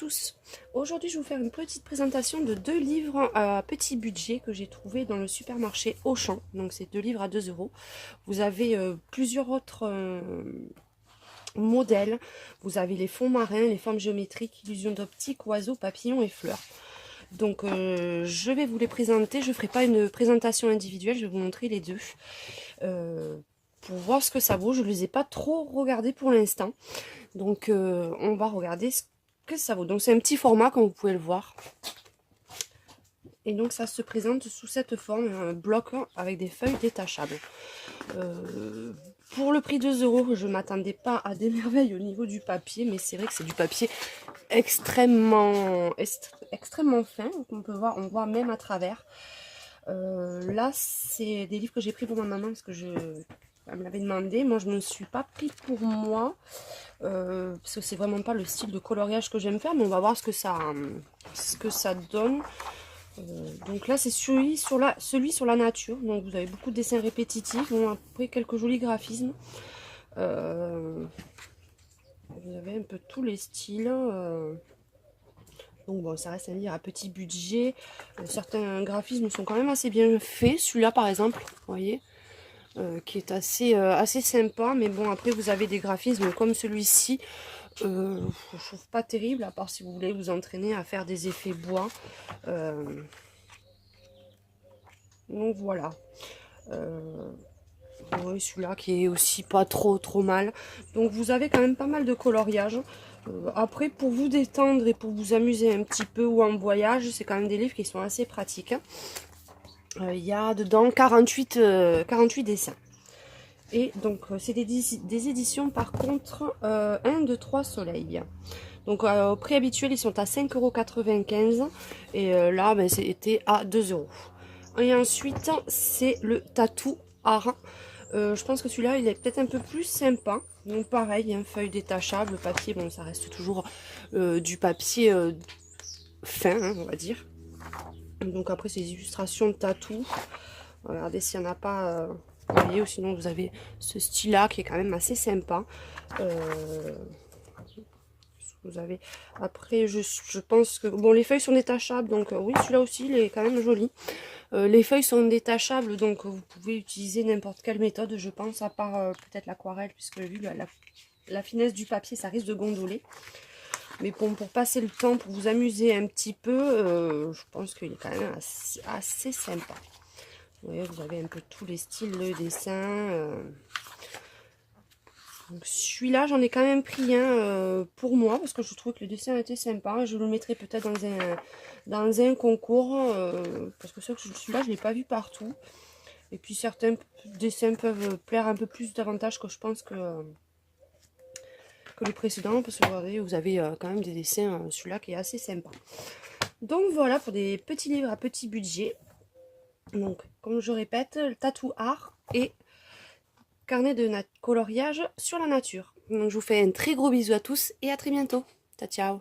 tous, aujourd'hui je vais vous faire une petite présentation de deux livres à petit budget que j'ai trouvé dans le supermarché Auchan. Donc c'est deux livres à 2 euros. Vous avez plusieurs autres modèles. Vous avez les fonds marins, les formes géométriques, illusions d'optique, oiseaux, papillons et fleurs. Donc je vais vous les présenter, je ne ferai pas une présentation individuelle, je vais vous montrer les deux. Pour voir ce que ça vaut, je ne les ai pas trop regardés pour l'instant. Donc on va regarder ce que ça vaut. Donc c'est un petit format comme vous pouvez le voir. Et donc ça se présente sous cette forme, un bloc avec des feuilles détachables. Pour le prix de 2 euros, je ne m'attendais pas à des merveilles au niveau du papier, mais c'est vrai que c'est du papier extrêmement fin. On peut voir, on voit même à travers. Là, c'est des livres que j'ai pris pour ma maman parce que elle me l'avait demandé. Moi, je ne me suis pas pris pour moi parce que c'est vraiment pas le style de coloriage que j'aime faire, mais on va voir ce que ça donne. Donc là, c'est celui sur la nature. Donc vous avez beaucoup de dessins répétitifs. Bon, après quelques jolis graphismes. Vous avez un peu tous les styles. Donc bon, ça reste un livre à petit budget. Certains graphismes sont quand même assez bien faits. Celui-là, par exemple, vous voyez, qui est assez sympa. Mais bon, après, vous avez des graphismes comme celui-ci. Je trouve pas terrible, à part si vous voulez vous entraîner à faire des effets bois. Donc voilà. Oui, celui-là qui est aussi pas trop mal. Donc vous avez quand même pas mal de coloriage. Après, pour vous détendre et pour vous amuser un petit peu ou en voyage, c'est quand même des livres qui sont assez pratiques. Il y a dedans 48 dessins. Et donc c'est des éditions par contre 1, 2, 3 Soleil. Donc au prix habituel ils sont à 5,95 € et là ben, c'était à 2 €. Et ensuite c'est le Tatou Art. Je pense que celui-là il est peut-être un peu plus sympa. Donc pareil, hein, feuille détachable, papier, bon ça reste toujours du papier fin, hein, on va dire. Donc après c'est des illustrations de tatou. Regardez s'il n'y en a pas, vous voyez, ou sinon vous avez ce style là qui est quand même assez sympa. Vous avez après je pense que bon les feuilles sont détachables donc oui celui-là aussi il est quand même joli. Les feuilles sont détachables donc vous pouvez utiliser n'importe quelle méthode je pense à part peut-être l'aquarelle puisque vu la finesse du papier ça risque de gondoler. Mais bon, pour passer le temps, pour vous amuser un petit peu, je pense qu'il est quand même assez sympa. Vous voyez, vous avez un peu tous les styles de dessin. Donc celui-là, j'en ai quand même pris un pour moi, parce que je trouve que le dessin était sympa. Je le mettrai peut-être dans un concours, parce que celui-là, je ne l'ai pas vu partout. Et puis certains dessins peuvent plaire un peu plus davantage que je pense que le précédent, parce que regardez, vous avez quand même des dessins, celui-là qui est assez sympa. Donc voilà, pour des petits livres à petit budget. Donc, comme je répète, le Tatou Art et carnet de coloriage sur la nature. Donc je vous fais un très gros bisou à tous et à très bientôt. Ciao, ciao.